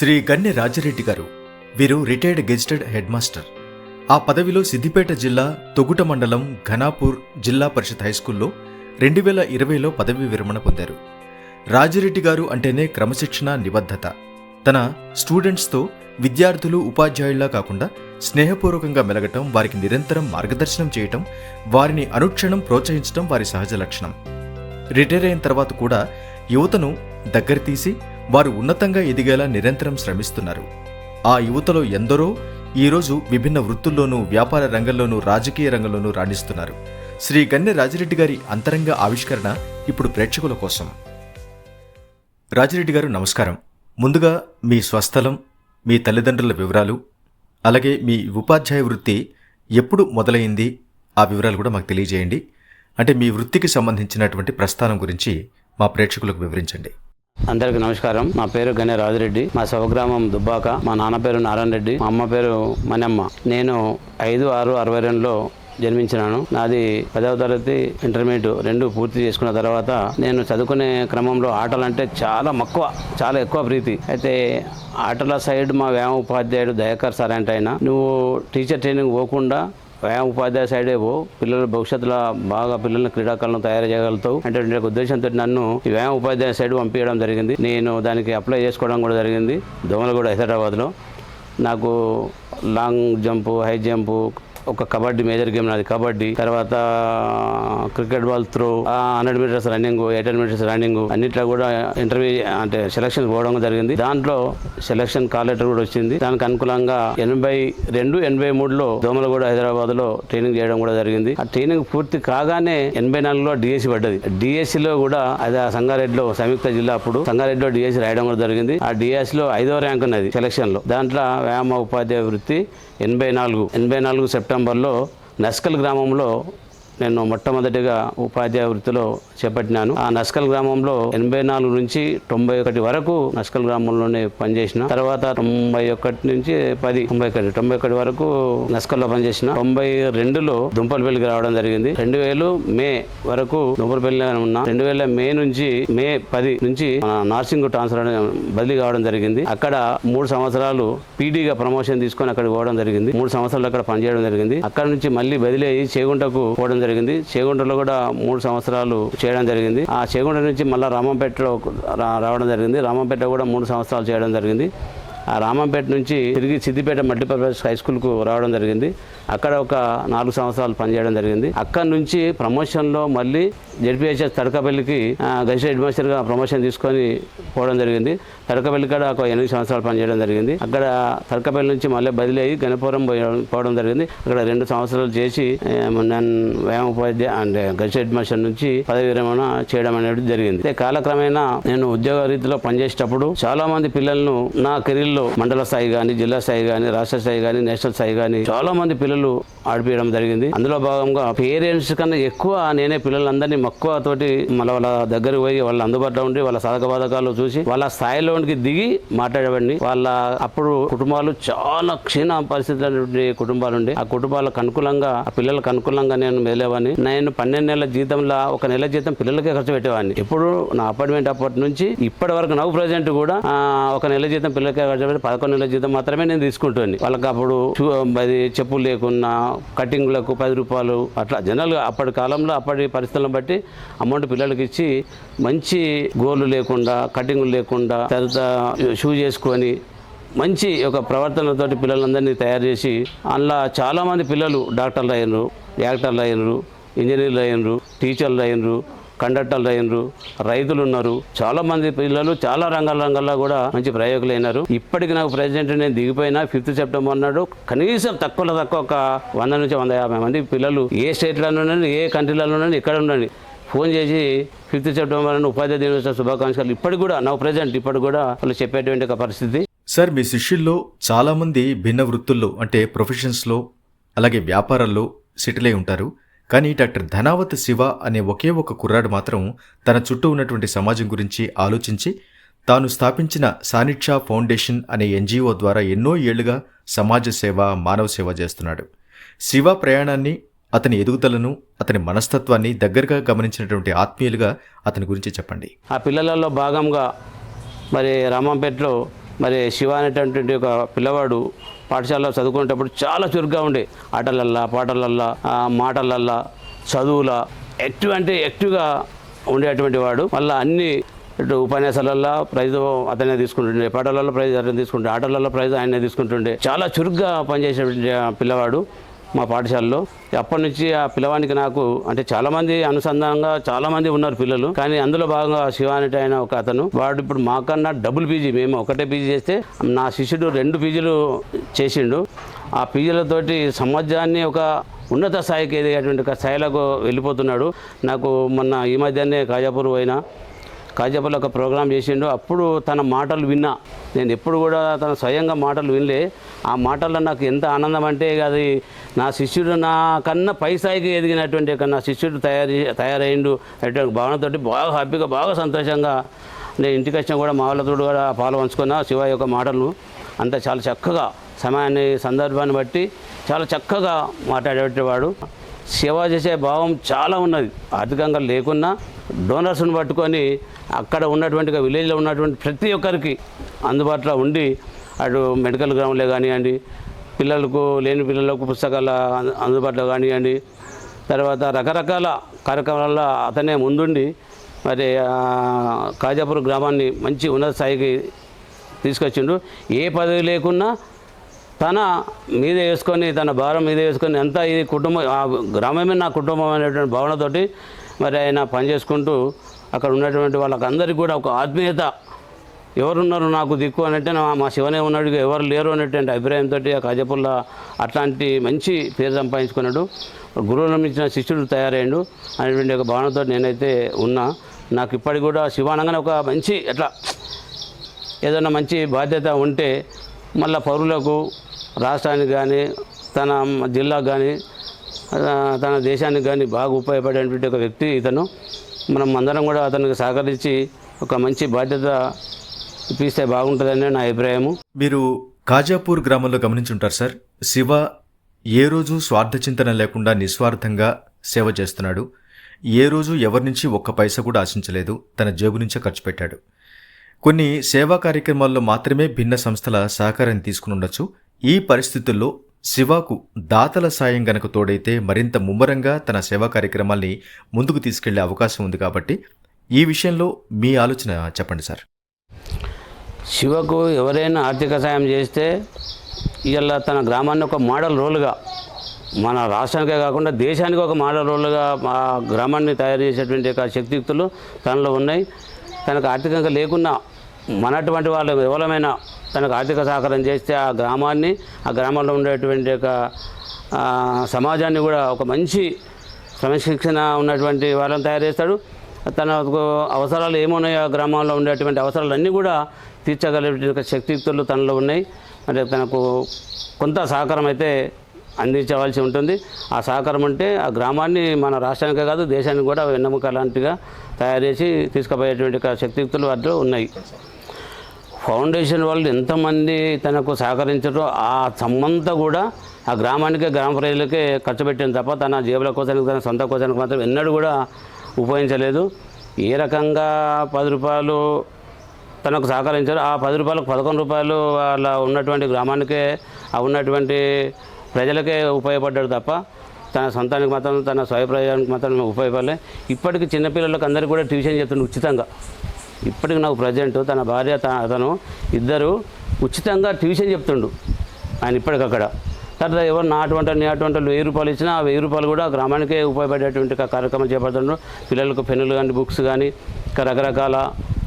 శ్రీ గన్నె రాజిరెడ్డి గారు. వీరు retired gazetted head master. ఆ పదవిలో సిద్దిపేట జిల్లా తొగుట మండలం ఘనాపూర్ జిల్లా పరిషత్ హైస్కూల్లో 2020లో పదవీ విరమణ పొందారు. రాజిరెడ్డి గారు అంటేనే క్రమశిక్షణ, నిబద్ధత. తన స్టూడెంట్స్తో విద్యార్థులు ఉపాధ్యాయుల్లా కాకుండా స్నేహపూర్వకంగా మెలగటం, వారికి నిరంతరం మార్గదర్శనం చేయటం, వారిని అనుక్షణం ప్రోత్సహించడం వారి సహజ లక్షణం. రిటైర్ అయిన తర్వాత కూడా యువతను దగ్గర తీసి వారు ఉన్నతంగా ఎదిగేలా నిరంతరం శ్రమిస్తున్నారు. ఆ యువతలో ఎందరో ఈరోజు విభిన్న వృత్తుల్లోనూ, వ్యాపార రంగంలోనూ, రాజకీయ రంగంలోనూ రాణిస్తున్నారు. శ్రీ గన్నె రాజిరెడ్డి గారి అంతరంగ ఆవిష్కరణ ఇప్పుడు ప్రేక్షకుల కోసం. రాజిరెడ్డి గారు నమస్కారం. ముందుగా మీ స్వస్థలం, మీ తల్లిదండ్రుల వివరాలు, అలాగే మీ ఉపాధ్యాయ వృత్తి ఎప్పుడు మొదలైంది, ఆ వివరాలు కూడా మాకు తెలియజేయండి. అంటే మీ వృత్తికి సంబంధించినటువంటి ప్రస్థానం గురించి మా ప్రేక్షకులకు వివరించండి. అందరికి నమస్కారం. నా పేరు గన్నె రాజిరెడ్డి. మా స్వగ్రామం దుబ్బాక. మా నాన్న పేరు నారాయణ రెడ్డి, మా అమ్మ పేరు మనమ్మ. నేను 5/6/62లో జన్మించినాను. నాది 10వ తరగతి, ఇంటర్మీడియట్ రెండు పూర్తి చేసుకున్న తర్వాత నేను చదువుకునే క్రమంలో ఆటలంటే చాలా ఎక్కువ ప్రీతి. అయితే ఆటల సైడ్ మా వ్యాయామ ఉపాధ్యాయుడు దయాకర్ సార్ అంటే ఆయన, నువ్వు టీచర్ ట్రైనింగ్ పోకుండా వ్యాయామ ఉపాధ్యాయ సైడే పిల్లల భవిష్యత్తులో బాగా పిల్లల్ని క్రీడాకారులను తయారు చేయగలుగుతావు అంటే ఉద్దేశంతో నన్ను ఈ వ్యాయామ ఉపాధ్యాయ సైడ్ పంపించడం జరిగింది. నేను దానికి అప్లై చేసుకోవడం కూడా జరిగింది దోమలగూడ, హైదరాబాద్లో. నాకు లాంగ్ జంపు, హై జంపు, ఒక కబడ్డీ మేజర్ గేమ్ నాది కబడ్డీ, తర్వాత cricket ball throw, 100 metres running, 800 metres running, అన్నిట్లో కూడా ఇంటర్వ్యూ అంటే సెలక్షన్ పోవడం జరిగింది. దాంట్లో సెలక్షన్ కాల్ లెటర్ కూడా వచ్చింది. దానికి అనుకూలంగా 82-83లో దోమలగూడ, హైదరాబాద్ లో ట్రైనింగ్ చేయడం కూడా జరిగింది. ఆ ట్రైనింగ్ పూర్తి కాగానే 84లో డిఎస్సి పడ్డది. డిఎస్సిలో కూడా అది ఆ సంగారెడ్డిలో సంయుక్త జిల్లా, అప్పుడు సంగారెడ్డిలో డిఎస్సి రాయడం కూడా జరిగింది. ఆ డిఎస్సిలో 5వ ర్యాంక్ ఉన్నది సెలక్షన్ లో. దాంట్లో వ్యాయామ ఉపాధ్యాయ వృత్తి 84 సెప్టెంబర్లో నస్కల్ గ్రామంలో నేను మొట్టమొదటిగా ఉపాధ్యాయ వృత్తిలో చేపట్టినాను. ఆ నస్కల్ గ్రామంలో 84 నుంచి 91 వరకు నస్కల్ గ్రామంలోనే పనిచేసిన. తర్వాత 91 నుంచి 91 వరకు నస్కల్లో పనిచేసిన. 92లో దుంపలపల్లికి రావడం జరిగింది. 2000 మే వరకు దుంపలపల్లి ఉన్నా. 2000 మే 10 నుంచి నార్సింగ్ ట్రాన్స్ఫర్ బదిలీ కావడం జరిగింది. అక్కడ 3 సంవత్సరాలు పీడీగా ప్రమోషన్ తీసుకొని అక్కడికి పోవడం జరిగింది. 3 సంవత్సరాలు అక్కడ పనిచేయడం జరిగింది. అక్కడ నుంచి మళ్ళీ బదిలీ అయ్యి చేగుంటకు పోవడం జరిగింది. చేగుంటలో కూడా 3 సంవత్సరాలు చేయడం జరిగింది. ఆ చేగుంట నుంచి మళ్ళీ రామంపేటలో రావడం జరిగింది. రామంపేట కూడా 3 సంవత్సరాలు చేయడం జరిగింది. ఆ రామంపేట నుంచి తిరిగి సిద్దిపేట మల్టీపర్పస్ హై స్కూల్కు రావడం జరిగింది. అక్కడ ఒక 4 సంవత్సరాలు పనిచేయడం జరిగింది. అక్కడ నుంచి ప్రమోషన్లో మళ్ళీ జెడ్పీహెచ్ఎస్ తడకపల్లికి గెజిటెడ్ హెడ్ మాస్టర్గా ప్రమోషన్ తీసుకొని పోవడం జరిగింది. తడకపల్లి కాడ ఒక 8 సంవత్సరాలు పనిచేయడం జరిగింది. అక్కడ తడకపల్లి నుంచి మళ్ళీ బదిలీ అయ్యి గణపురం పోవడం జరిగింది. అక్కడ 2 సంవత్సరాలు చేసి నేను వ్యాయామ ఉపాధ్యాయ అంటే గెజిటెడ్ హెడ్ మాస్టర్ నుంచి పదవి విరమణ చేయడం అనేది జరిగింది. కాలక్రమేణా నేను ఉద్యోగ రీతిలో పనిచేసేటప్పుడు చాలా మంది పిల్లలను నా కెరీర్ లో మండల స్థాయి కానీ, జిల్లా స్థాయి కానీ, రాష్ట్ర స్థాయి కానీ, నేషనల్ స్థాయి కానీ చాలా మంది పిల్లలు ఆడిపించడం జరిగింది. అందులో భాగంగా పేరెంట్స్ కన్నా ఎక్కువ నేనే పిల్లలందరినీ మక్కువ తోటి వాళ్ళ దగ్గర పోయి వాళ్ళ అందుబాటులో ఉండి వాళ్ళ సాధక బాధకాలు చూసి వాళ్ళ స్థాయిలోనికి దిగి మాట్లాడేవాడిని. వాళ్ళ అప్పుడు కుటుంబాలు చాలా క్షీణ పరిస్థితుల కుటుంబాలు ఉండి ఆ కుటుంబాలకు అనుకూలంగా, ఆ పిల్లలకు అనుకూలంగా నేను మెదిలేవాడిని. నేను 12 నెలల జీతంలో 1 నెల జీతం పిల్లలకే ఖర్చు పెట్టేవాడిని. ఇప్పుడు నా అపార్ట్మెంట్ అప్పటి నుంచి ఇప్పటి వరకు నవ్వు ప్రజెంట్ కూడా 1 నెల జీతం పిల్లలకే ఖర్చు 11 నెలల జీతం మాత్రమే నేను తీసుకుంటాను. వాళ్ళకి అప్పుడు అది చెప్పులు లేకున్నా కటింగ్లకు 10 రూపాయలు అట్లా జనరల్గా అప్పటి కాలంలో అప్పటి పరిస్థితులను బట్టి అమౌంట్ పిల్లలకి ఇచ్చి మంచి గోర్లు లేకుండా, కటింగ్లు లేకుండా, తర్వాత షూ చేసుకొని మంచి ఒక ప్రవర్తనతోటి పిల్లలందరినీ తయారు చేసి అందులో చాలామంది పిల్లలు డాక్టర్లు అయినరు, యాక్టర్లు అయినరు, ఇంజనీర్లు అయినరు, టీచర్లు అయినరు, కండక్టర్లు అయినరు, రైతులు ఉన్నారు. చాలా మంది పిల్లలు చాలా రంగాల్లో కూడా మంచి ప్రయోగులు అయినారు. ఇప్పటికి నాకు ప్రెసిడెంట్ నేను దిగిపోయినా 5th సెప్టెంబర్ నాడు కనీసం తక్కువ ఒక 100 నుంచి 150 మంది పిల్లలు ఏ స్టేట్లలో ఉండండి, ఏ కంట్రీలలో ఉండండి, ఎక్కడ ఉండండి ఫోన్ చేసి 5th సెప్టెంబర్ నాడు ఉపాధ్యాయ దినోత్సవ శుభాకాంక్షలు ఇప్పటికి కూడా నా ప్రెసిడెంట్ ఇప్పటికి కూడా వాళ్ళు చెప్పేటువంటి ఒక పరిస్థితి. సార్, మీ శిష్యుల్లో చాలామంది భిన్న వృత్తుల్లో అంటే ప్రొఫెషన్స్లో, అలాగే వ్యాపారాల్లో సెటిల్ అయి ఉంటారు. కానీ డాక్టర్ ధనావత్ శివ అనే ఒకే ఒక కుర్రాడు మాత్రం తన చుట్టూ ఉన్నటువంటి సమాజం గురించి ఆలోచించి తాను స్థాపించిన సానిక్షా ఫౌండేషన్ అనే ఎన్జిఓ ద్వారా ఎన్నో ఏళ్లుగా సమాజ సేవ, మానవ సేవ చేస్తున్నాడు. శివ ప్రయాణాన్ని, అతని ఎదుగుదలను, అతని మనస్తత్వాన్ని దగ్గరగా గమనించినటువంటి ఆత్మీయులుగా అతని గురించి చెప్పండి. ఆ పిల్లలలో భాగంగా మరి రామంపేటలో మరి శివ అనేటటువంటి ఒక పిల్లవాడు పాఠశాలలో చదువుకునేటప్పుడు చాలా చురుగ్గా ఉండే, ఆటలల్లా, పాటలల్లా, మాటలల్లా, చదువులా యాక్టివ్గా ఉండేటువంటి వాడు. మళ్ళీ అన్ని ఇటు ఉపన్యాసాలల్లో ప్రైజ్ అతనే తీసుకుంటుండే, పాటలలో ప్రైజ్ అతనే తీసుకుంటుండే, ఆటలలో ప్రైజ్ ఆయనే తీసుకుంటుండే. చాలా చురుగ్గా పనిచేసేటువంటి పిల్లవాడు మా పాఠశాలలో. అప్పటి నుంచి ఆ పిల్లవానికి నాకు అంటే చాలామంది అనుసంధానంగా చాలామంది ఉన్నారు పిల్లలు, కానీ అందులో భాగంగా శివ అనేట ఆయన ఒక అతను. వాడు ఇప్పుడు మాకన్నా డబుల్ పీజీ, మేము ఒకటే పీజీ చేస్తే నా శిష్యుడు 2 పీజీలు చేసిండు. ఆ పీజీలతోటి సమాజాన్ని ఒక ఉన్నత స్థాయికి ఎదిగేటువంటి ఒక స్థాయిలకు వెళ్ళిపోతున్నాడు. నాకు మొన్న ఈ మధ్యనే కాజాపూర్లో ఒక ప్రోగ్రాం చేసిండు. అప్పుడు తన మాటలు విన్నా. నేను ఎప్పుడు కూడా తన స్వయంగా మాటలు వినలే. ఆ మాటల్లో నాకు ఎంత ఆనందం అంటే అది నా శిష్యుడు నా కన్నా పై స్థాయికి ఎదిగినటువంటి నా శిష్యుడు తయారైండు అటువంటి భావనతోటి బాగా హ్యాపీగా, బాగా సంతోషంగా నేను ఇంటికి వచ్చినా కూడా మా వాళ్ళతో కూడా పాలు పంచుకున్నా. శివ యొక్క మాటలు అంతా చాలా చక్కగా సమయాన్ని, సందర్భాన్ని బట్టి చాలా చక్కగా మాట్లాడేవాడు. సేవ చేసే భావం చాలా ఉన్నది. ఆర్థికంగా లేకున్నా డోనర్స్ని పట్టుకొని అక్కడ ఉన్నటువంటి విలేజ్లో ఉన్నటువంటి ప్రతి ఒక్కరికి అందుబాటులో ఉండి, అటు మెడికల్ గ్రౌండ్లే కానివ్వండి, లేని పిల్లలకు పుస్తకాల అందుబాటులో కానివ్వండి, తర్వాత రకరకాల కార్యక్రమాలలో అతనే ముందుండి మరి కాజాపూర్ గ్రామాన్ని మంచి ఉన్నత స్థాయికి తీసుకొచ్చిండు. ఏ పదవి లేకున్నా తన మీదే వేసుకొని, తన భారం మీదే వేసుకొని అంతా ఇది కుటుంబం, ఆ గ్రామమే నా కుటుంబం అనేటువంటి భావనతోటి మరి ఆయన పనిచేసుకుంటూ అక్కడ ఉన్నటువంటి వాళ్ళకందరికీ కూడా ఒక ఆత్మీయత, ఎవరున్నారు నాకు దిక్కు అన్నట్టే మా శివనే ఉన్నాడు, ఎవరు లేరు అనేటువంటి అభిప్రాయంతో ఆ కాజాపూర్లో అట్లాంటి మంచి పేరు సంపాదించుకున్నాడు. గురువులను ఇచ్చిన శిష్యుడు తయారయ్యాడు అనేటువంటి ఒక భావనతో నేనైతే ఉన్నా. నాకు ఇప్పటికి కూడా శివ అనగానే ఒక మంచి ఏదైనా మంచి బాధ్యత ఉంటే మళ్ళీ పౌరులకు, రాష్ట్రానికి కానీ, తన జిల్లాకు కానీ, తన దేశానికి కానీ బాగా ఉపయోగపడేటువంటి ఒక వ్యక్తి ఇతను. మనం అందరం కూడా అతనికి సహకరించి ఒక మంచి బాధ్యత ఇప్పిస్తే బాగుంటుందని నా అభిప్రాయము. మీరు కాజాపూర్ గ్రామంలో గమనించుంటారు సార్, శివ ఏ రోజు స్వార్థ చింతన లేకుండా నిస్వార్థంగా సేవ చేస్తున్నాడు. ఏ రోజు ఎవరి నుంచి ఒక్క పైసా కూడా ఆశించలేదు, తన జేబు నుంచే ఖర్చు పెట్టాడు. కొన్ని సేవా కార్యక్రమాల్లో మాత్రమే భిన్న సంస్థల సహకారం తీసుకుని ఉండొచ్చు. ఈ పరిస్థితుల్లో శివకు దాతల సాయం గనక తోడైతే మరింత ముమ్మరంగా తన సేవా కార్యక్రమాల్ని ముందుకు తీసుకెళ్లే అవకాశం ఉంది. కాబట్టి ఈ విషయంలో మీ ఆలోచన చెప్పండి సార్. శివకు ఎవరైనా ఆర్థిక సాయం చేస్తే ఇలా తన గ్రామాన్ని ఒక మోడల్ రోల్గా, మన రాష్ట్రానికే కాకుండా దేశానికి ఒక మోడల్ రోల్గా ఆ గ్రామాన్ని తయారు చేసేటువంటి ఒక శక్తియుక్తులు తనలో ఉన్నాయి. తనకు ఆర్థికంగా లేకున్నా మనటువంటి వాళ్ళు ఎవరమైనా తనకు ఆర్థిక సహకారం చేస్తే ఆ గ్రామాన్ని, ఆ గ్రామంలో ఉండేటువంటి ఒక సమాజాన్ని కూడా ఒక మంచి క్రమశిక్షణ ఉన్నటువంటి వాళ్ళని తయారు చేస్తాడు. తనకు అవసరాలు ఏమున్నాయో ఆ గ్రామంలో ఉండేటువంటి అవసరాలన్నీ కూడా తీర్చగలిగే శక్తియుక్తులు తనలో ఉన్నాయి. అంటే తనకు కొంత సహకారం అయితే అందించవలసి ఉంటుంది. ఆ సహకారం అంటే ఆ గ్రామాన్ని మన రాష్ట్రానికే కాదు దేశానికి కూడా వెన్నెముక లాంటిగా తయారు చేసి తీసుకుపోయేటువంటి శక్తియుక్తులు వాటిలో ఉన్నాయి. ఫౌండేషన్ వాళ్ళు ఎంతమంది తనకు సహకరించారో ఆ సమ్మంతా కూడా ఆ గ్రామానికే, గ్రామ ప్రజలకే ఖర్చు పెట్టింది తప్ప తన జేబుల కోసానికి, తన సొంత కోసానికి మాత్రం ఎన్నడూ కూడా ఉపయోగించలేదు. ఏ రకంగా 10 రూపాయలు తనకు సహకరించారు, ఆ 10 రూపాయలకు 11 రూపాయలు అలా ఉన్నటువంటి గ్రామానికే, ఆ ఉన్నటువంటి ప్రజలకే ఉపయోగపడ్డాడు తప్ప తన సొంతానికి మాత్రం, తన స్వయ ప్రయోజనానికి మాత్రం ఉపయోగపడలే. ఇప్పటికీ చిన్నపిల్లలకు అందరికీ కూడా ట్యూషన్ చెప్తుండే ఉచితంగా. ఇప్పటికి నాకు ప్రజెంట్ తన భార్య, అతను ఇద్దరు ఉచితంగా ట్యూషన్ చెప్తుండు ఆయన ఇప్పటికక్కడ. తర్వాత ఎవరు నాటువంటి 1000 రూపాయలు ఇచ్చినా ఆ 1000 రూపాయలు కూడా గ్రామానికే ఉపయోగపడేటువంటి కార్యక్రమం చేపడుతుండ్రు. పిల్లలకు పెన్నులు కానీ, బుక్స్ కానీ, ఇంకా రకరకాల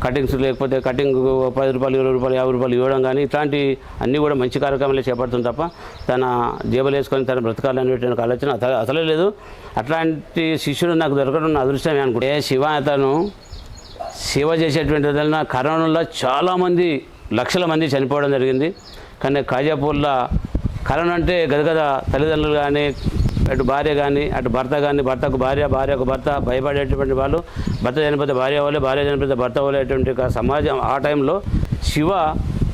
కటింగ్స్, లేకపోతే కటింగ్ 10 రూపాయలు, 20 రూపాయలు, 50 రూపాయలు ఇవ్వడం కానీ ఇట్లాంటి అన్నీ కూడా మంచి కార్యక్రమాలే చేపడుతుంది తప్ప తన జేబులు వేసుకొని తన బ్రతకాలనేటువంటి ఆలోచన అసలే లేదు. అట్లాంటి శిష్యుడు నాకు దొరకడం నా అదృష్టమే అనుకుంటే. శివ అతను సేవ చేసేటువంటి వలన కరోనాలో చాలామంది, లక్షల మంది చనిపోవడం జరిగింది. కానీ కాజాపూర్లో కరోనా అంటే గదగద తల్లిదండ్రులు కానీ, అటు భార్య కానీ, అటు భర్త కానీ, భర్తకు భార్య, భార్యకు భర్త భయపడేటువంటి వాళ్ళు, భర్త చనిపోతే భార్య వాళ్ళే, భార్య చనిపోతే భర్త వాళ్ళేటువంటి సమాజం. ఆ టైంలో శివ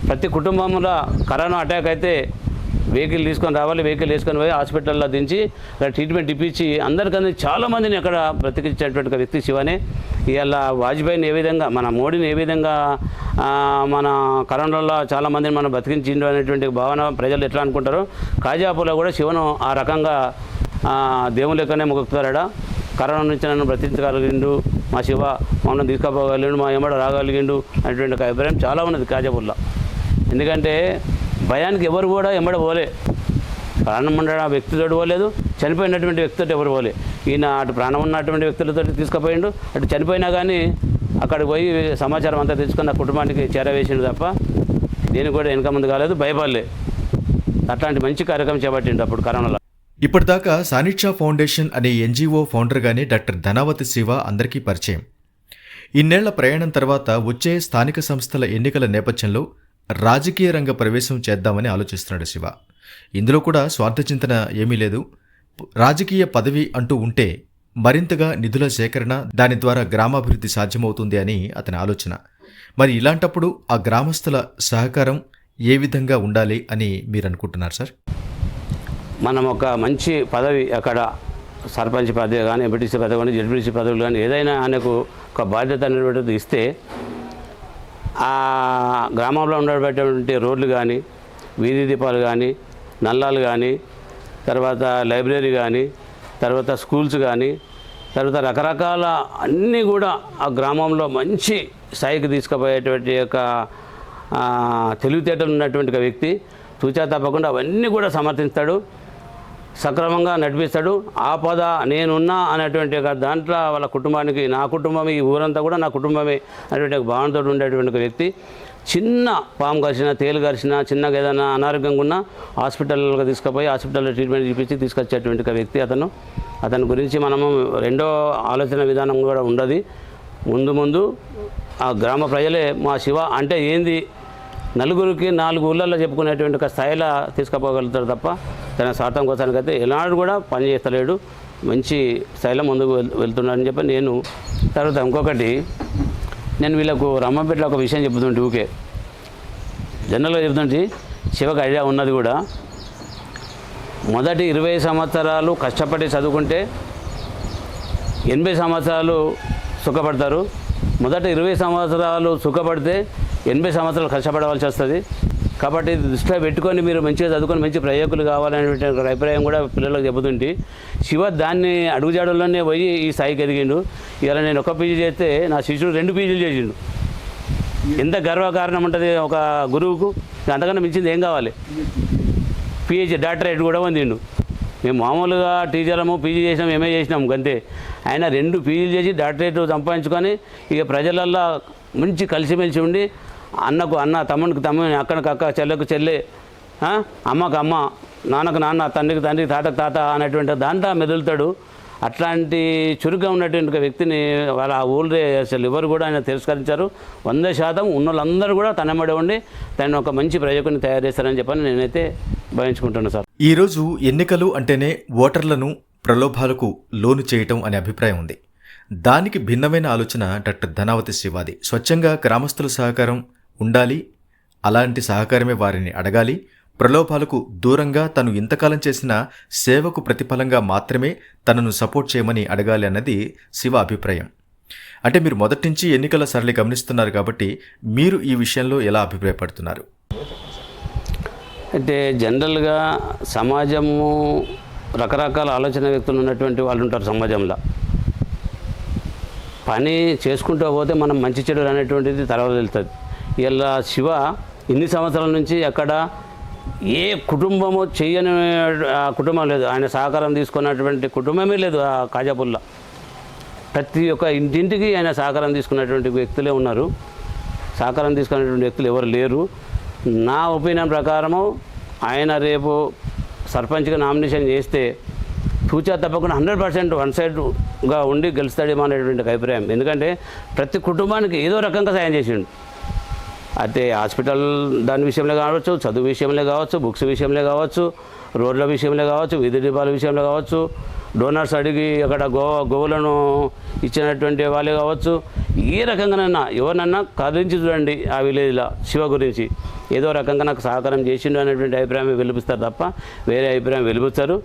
ప్రతి కుటుంబంలో కరోనా అటాక్ అయితే వెహికల్ తీసుకొని రావాలి, వెహికల్ వేసుకొని పోయి హాస్పిటల్లో దించి అక్కడ ట్రీట్మెంట్ ఇప్పించి అందరికన్నా చాలామందిని అక్కడ బ్రతికించేటువంటి వ్యక్తి శివనే. ఇవాళ వాజ్పేయిని ఏ విధంగా, మన మోడీని ఏ విధంగా మన కరోనాలో చాలామందిని మనం బ్రతికించిండు అనేటువంటి భావన ప్రజలు ఎట్లా అనుకుంటారో, కాజాపూర్లో కూడా శివను ఆ రకంగా దేవుని లెక్కనే మొక్కుతారట. కరోనా నుంచి నన్ను బ్రతికించగలిగిండు మా శివ, మమ్మల్ని తీసుకుపోగలిగిండు, మా ఎమ్మడ రాగలిగిండు అనేటువంటి ఒక అభిప్రాయం చాలా ఉన్నది కాజాపూర్లో. ఎందుకంటే భయానికి ఎవరు కూడా ఎమ్మడ పోలే, ప్రాణం ఉన్న వ్యక్తితో పోలేదు, చనిపోయినటువంటి వ్యక్తితో ఎవరు పోలే. ఈయన అటు ప్రాణం ఉన్నటువంటి వ్యక్తులతో తీసుకుపోయిండు, అటు చనిపోయినా కానీ అక్కడికి పోయి సమాచారం అంతా తెచ్చుకుని ఆ కుటుంబానికి చేరవేసిండు తప్ప దేనికి కూడా వెనక ముందు కాలేదు, భయపడలే. అట్లాంటి మంచి కార్యక్రమం చేపట్టిండు అప్పుడు కరోనాలో. ఇప్పటిదాకా సానిక్షా ఫౌండేషన్ అనే ఎన్జీఓ ఫౌండర్గానే డాక్టర్ ధనావతి శివ అందరికీ పరిచయం. ఇన్నేళ్ల ప్రయాణం తర్వాత వచ్చే స్థానిక సంస్థల ఎన్నికల నేపథ్యంలో రాజకీయ రంగ ప్రవేశం చేద్దామని ఆలోచిస్తున్నాడు శివ. ఇందులో కూడా స్వార్థచింతన ఏమీ లేదు. రాజకీయ పదవి అంటూ ఉంటే మరింతగా నిధుల సేకరణ, దాని ద్వారా గ్రామాభివృద్ధి సాధ్యమవుతుంది అని అతని ఆలోచన. మరి ఇలాంటప్పుడు ఆ గ్రామస్తుల సహకారం ఏ విధంగా ఉండాలి అని మీరు అనుకుంటున్నారు సార్? మనం ఒక మంచి పదవి అక్కడ సర్పంచ్ పదవి కానీ, ఎంపీటీసీ పదవి కానీ, జడ్పీటీసీ పదవులు కానీ ఏదైనా ఆయనకు ఒక బాధ్యత అనేటువంటిది ఇస్తే ఆ గ్రామంలో ఉండేటువంటి రోడ్లు కానీ, వీధి దీపాలు కానీ, నల్లాలు కానీ, తర్వాత లైబ్రరీ కానీ, తర్వాత స్కూల్స్ కానీ, తర్వాత రకరకాల అన్నీ కూడా ఆ గ్రామంలో మంచి స్థాయికి తీసుకుపోయేటువంటి యొక్క తెలివితేటలు ఉన్నటువంటి వ్యక్తి. తూచా తప్పకుండా అవన్నీ కూడా సమర్థిస్తాడు, సక్రమంగా నడిపిస్తాడు. ఆపద నేనున్నా అనేటువంటి దాంట్లో వాళ్ళ కుటుంబానికి, నా కుటుంబమే, ఈ ఊరంతా కూడా నా కుటుంబమే అనేటువంటి భావనతో ఉండేటువంటి వ్యక్తి. చిన్న పాము కరిచినా, తేలు కరిచినా, చిన్నగా ఏదైనా అనారోగ్యంగా ఉన్నా హాస్పిటల్కి తీసుకుపోయి హాస్పిటల్లో ట్రీట్మెంట్ చూపించి తీసుకొచ్చేటువంటి వ్యక్తి అతని గురించి మనము రెండో ఆలోచన విధానం కూడా ఉండదు. ముందు ఆ గ్రామ ప్రజలే మా శివ అంటే ఏంది, నలుగురికి 4 ఊళ్ళల్లో చెప్పుకునేటువంటి ఒక స్థాయిలో తీసుకుపోగలుగుతాడు తప్ప తన స్వార్థం కోసానికైతే ఎలాంటి కూడా పని చేస్తలేడు. మంచి స్థాయిలో ముందుకు వెళ్తున్నాడని చెప్పి నేను. తర్వాత ఇంకొకటి, నేను వీళ్ళకు రమ్మంపేటలో ఒక విషయం చెప్తుంటే ఊకే జనరల్గా చెప్తుంటే శివకు ఐడియా ఉన్నది కూడా. మొదటి 20 సంవత్సరాలు కష్టపడి చదువుకుంటే 80 సంవత్సరాలు సుఖపడతారు. మొదట 20 సంవత్సరాలు సుఖపడితే 80 సంవత్సరాలు కష్టపడవలసి వస్తుంది. కాబట్టి ఇది దృష్టిలో పెట్టుకొని మీరు మంచిగా చదువుకొని మంచి ప్రయోజకులు కావాలనేటువంటి అభిప్రాయం కూడా పిల్లలకు చెబుతుంటే శివ దాన్ని అడుగుజాడల్లోనే పోయి ఈ స్థాయికి ఎదిగిండు. ఇవాళ నేను ఒక పీజీ చేస్తే నా శిష్యుడు 2 పీజీలు చేసిండు. ఎంత గర్వకారణం ఉంటుంది ఒక గురువుకు, అంతకన్నా మించింది ఏం కావాలి. పిహెచ్డి డాక్టరేట్ కూడా పొందిండు. మేము మామూలుగా టీచర్లము, పీజీ చేసినాం, ఎంఏ చేసినాం అంతే. ఆయన 2 పీజీలు చేసి డాక్టరేట్ సంపాదించుకొని ఇక ప్రజలల్లో మంచి కలిసిమెలిసి ఉండి అన్నకు అన్న, తమ్మునికి తమ్ముని, అక్కడికి అక్క, చెల్లెకు చెల్లె, అమ్మకు అమ్మ, నాన్నకు నాన్న, తండ్రికి తండ్రి, తాతకు తాత అనేటువంటి దాంట్లో మెదులుతాడు. అట్లాంటి చురుగ్గా ఉన్నటువంటి వ్యక్తిని వాళ్ళ ఆ ఊళ్ళో అసలు ఎవరు కూడా ఆయన తిరస్కరించారు. 100% ఉన్న వాళ్ళందరూ కూడా తనమ్మడి ఉండి తను ఒక మంచి ప్రయోజకుని తయారు చేస్తారని చెప్పని నేనైతే భావించుకుంటున్నాను సార్. ఈరోజు ఎన్నికలు అంటేనే ఓటర్లను ప్రలోభాలకు లోను చేయటం అనే అభిప్రాయం ఉంది. దానికి భిన్నమైన ఆలోచన డాక్టర్ ధనావతి శివాది. స్వచ్ఛంగా గ్రామస్తుల సహకారం ఉండాలి, అలాంటి సహకారమే వారిని అడగాలి. ప్రలోభాలకు దూరంగా తను ఇంతకాలం చేసిన సేవకు ప్రతిఫలంగా మాత్రమే తనను సపోర్ట్ చేయమని అడగాలి అన్నది శివ అభిప్రాయం. అంటే మీరు మొదటి నుంచి ఎన్నికల సరళి గమనిస్తున్నారు కాబట్టి మీరు ఈ విషయంలో ఎలా అభిప్రాయపడుతున్నారు? అయితే జనరల్గా సమాజము రకరకాల ఆలోచన వ్యక్తులు ఉన్నటువంటి వాళ్ళు ఉంటారు సమాజంలో. పని చేసుకుంటూ పోతే మనం మంచి చెడు అనేటువంటిది తర్వాత వెళ్తుంది. ఇలా శివ ఇన్ని సంవత్సరాల నుంచి అక్కడ ఏ కుటుంబము చేయని కుటుంబం లేదు. ఆయన సహకారం తీసుకున్నటువంటి కుటుంబమే లేదు ఆ కాజాపూర్లో. ప్రతి ఒక్క ఇంటింటికి ఆయన సహకారం తీసుకున్నటువంటి వ్యక్తులే ఉన్నారు. సహకారం తీసుకున్నటువంటి వ్యక్తులు ఎవరు లేరు. నా ఒపీనియన్ ప్రకారము ఆయన రేపు సర్పంచ్గా నామినేషన్ చేస్తే తూచా తప్పకుండా 100% వన్ సైడ్గా ఉండి గెలుస్తాడేమో అనేటువంటి అభిప్రాయం. ఎందుకంటే ప్రతి కుటుంబానికి ఏదో రకంగా సాయం చేసిండు. అయితే హాస్పిటల్ దాని విషయంలో కావచ్చు, చదువు విషయంలో కావచ్చు, బుక్స్ విషయంలో కావచ్చు, రోడ్ల విషయంలో కావచ్చు, వీధి దీపాల విషయంలో కావచ్చు, డోనర్స్ అడిగి అక్కడ గోవులను ఇచ్చినటువంటి వాళ్ళే కావచ్చు, ఏ రకంగానైనా ఎవరినన్నా కదిలించి చూడండి ఆ విలేజ్లో శివ గురించి ఏదో రకంగా నాకు సహకారం చేసిండు అనేటువంటి అభిప్రాయం వెలిపిస్తారు తప్ప వేరే అభిప్రాయం వెలిపిస్తారు.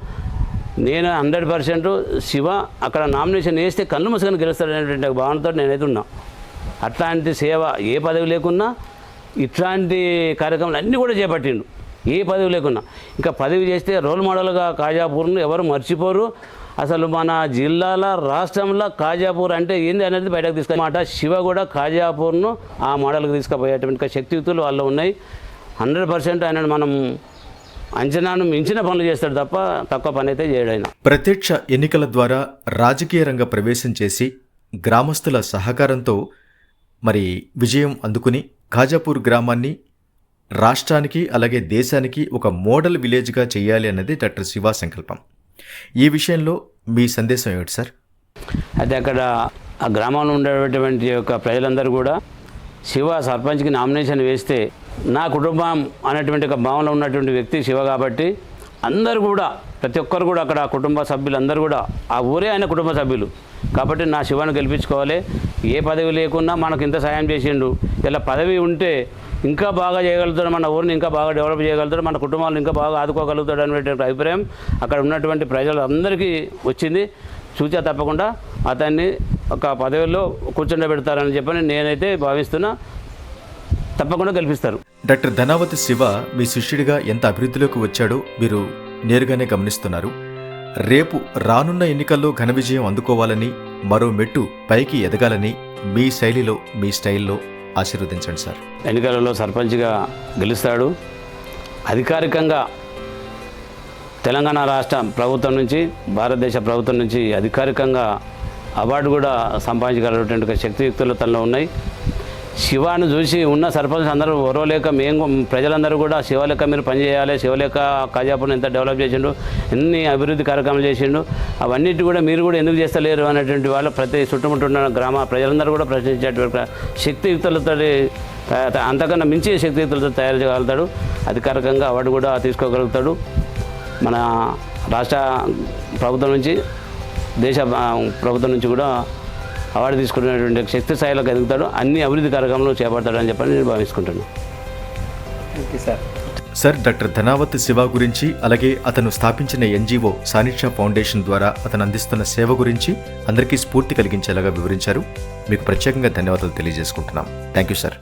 నేను 100% శివ అక్కడ నామినేషన్ వేస్తే కళ్ళు మూసుకొని గెలుస్తాడు అనేటువంటి భావనతో నేనైతే ఉన్నా. అట్లాంటి సేవ ఏ పదవి లేకున్నా ఇట్లాంటి కార్యక్రమాలు అన్నీ కూడా చేపట్టిండు, ఏ పదవి లేకున్నా. ఇంకా పదవి చేస్తే రోల్ మోడల్గా కాజాపూర్ను ఎవరు మర్చిపోరు. అసలు మన జిల్లాల రాష్ట్రంలో కాజాపూర్ అంటే ఏంది అనేది బయటకు తీసుకున్నమాట. శివ కూడా కాజాపూర్ను ఆ మోడల్కి తీసుకుపోయేటువంటి శక్తియుక్తులు వాళ్ళు ఉన్నాయి. 100% ఆయన మనం అంచనాను మించిన పనులు చేస్తాడు తప్ప తక్కువ పని అయితే చేయడు ఆయన. ప్రత్యక్ష ఎన్నికల ద్వారా రాజకీయ రంగ ప్రవేశం చేసి గ్రామస్తుల సహకారంతో మరి విజయం అందుకుని ఖాజాపూర్ గ్రామాన్ని రాష్ట్రానికి అలాగే దేశానికి ఒక మోడల్ విలేజ్గా చేయాలి అన్నది డాక్టర్ శివ సంకల్పం. ఈ విషయంలో మీ సందేశం ఏమిటి సార్? అయితే అక్కడ ఆ గ్రామంలో ఉండేటువంటి యొక్క ప్రజలందరూ కూడా శివ సర్పంచ్కి నామినేషన్ వేస్తే నా కుటుంబం అనేటువంటి ఒక భావనలో ఉన్నటువంటి వ్యక్తి శివ కాబట్టి అందరూ కూడా ప్రతి ఒక్కరు కూడా అక్కడ కుటుంబ సభ్యులు అందరూ కూడా ఆ ఊరే ఆయన కుటుంబ సభ్యులు కాబట్టి నా శివను గెలిపించుకోవాలి. ఏ పదవి లేకున్నా మనకు ఇంత సాయం చేసిండు, ఇలా పదవి ఉంటే ఇంకా బాగా చేయగలుగుతాడు, మన ఊరిని ఇంకా బాగా డెవలప్ చేయగలుగుతాడు, మన కుటుంబాలను ఇంకా బాగా ఆదుకోగలుగుతాడు అనేటువంటి అభిప్రాయం అక్కడ ఉన్నటువంటి ప్రజలందరికీ వచ్చింది. చూచా తప్పకుండా అతన్ని ఒక పదవిలో కూర్చుండబెడతారని చెప్పని నేనైతే భావిస్తున్నా. తప్పకుండా గెలిపిస్తారు. డాక్టర్ ధనావతి శివ మీ శిష్యుడిగా ఎంత అభివృద్ధిలోకి వచ్చాడో మీరు నేరుగానే గమనిస్తున్నారు. రేపు రానున్న ఎన్నికల్లో ఘన విజయం అందుకోవాలని, మరో మెట్టు పైకి ఎదగాలని మీ శైలిలో మీ స్టైల్లో ఆశీర్వదించండి సార్. ఎన్నికలలో సర్పంచ్గా గెలుస్తాడు. అధికారికంగా తెలంగాణ రాష్ట్ర ప్రభుత్వం నుంచి, భారతదేశ ప్రభుత్వం నుంచి అధికారికంగా అవార్డు కూడా సంపాదించగలిగినటువంటి శక్తియుక్తులు తనలో ఉన్నాయి. శివాను చూసి ఉన్న సర్పంచ్ అందరూ ఓరవలేక మేము ప్రజలందరూ కూడా శివ లెక్క మీరు పనిచేయాలి, శివ లెక్క కాజాపూర్ని ఎంత డెవలప్ చేసిండు, ఎన్ని అభివృద్ధి కార్యక్రమాలు చేసిండు, అవన్నిటి కూడా మీరు కూడా ఎందుకు చేస్తలేరు అనేటువంటి వాళ్ళు ప్రతి చుట్టుముట్టున్న గ్రామ ప్రజలందరూ కూడా ప్రశ్నించేటువంటి శక్తియుక్తులతో అంతకన్నా మించి శక్తియుక్తులతో తయారు చేయగలుగుతాడు. అధికారికంగా అవార్డు కూడా తీసుకోగలుగుతాడు. మన రాష్ట్ర ప్రభుత్వం నుంచి, దేశ ప్రభుత్వం నుంచి కూడా అవార్డు తీసుకునేటువంటి శక్తి స్థాయిలోకి ఎదుగుతాడు. అన్ని అభివృద్ధి కార్యక్రమాలు చేపడతాడని చెప్పని నేను భావించుకుంటున్నాను. సార్, డాక్టర్ ధనావతి శివ గురించి అలాగే అతను స్థాపించిన ఎన్జిఓ సానిక్ష ఫౌండేషన్ ద్వారా అతను అందిస్తున్న సేవ గురించి అందరికీ స్ఫూర్తి కలిగించేలాగా వివరించారు. మీకు ప్రత్యేకంగా ధన్యవాదాలు తెలియజేసుకుంటున్నాం. Thank you sir.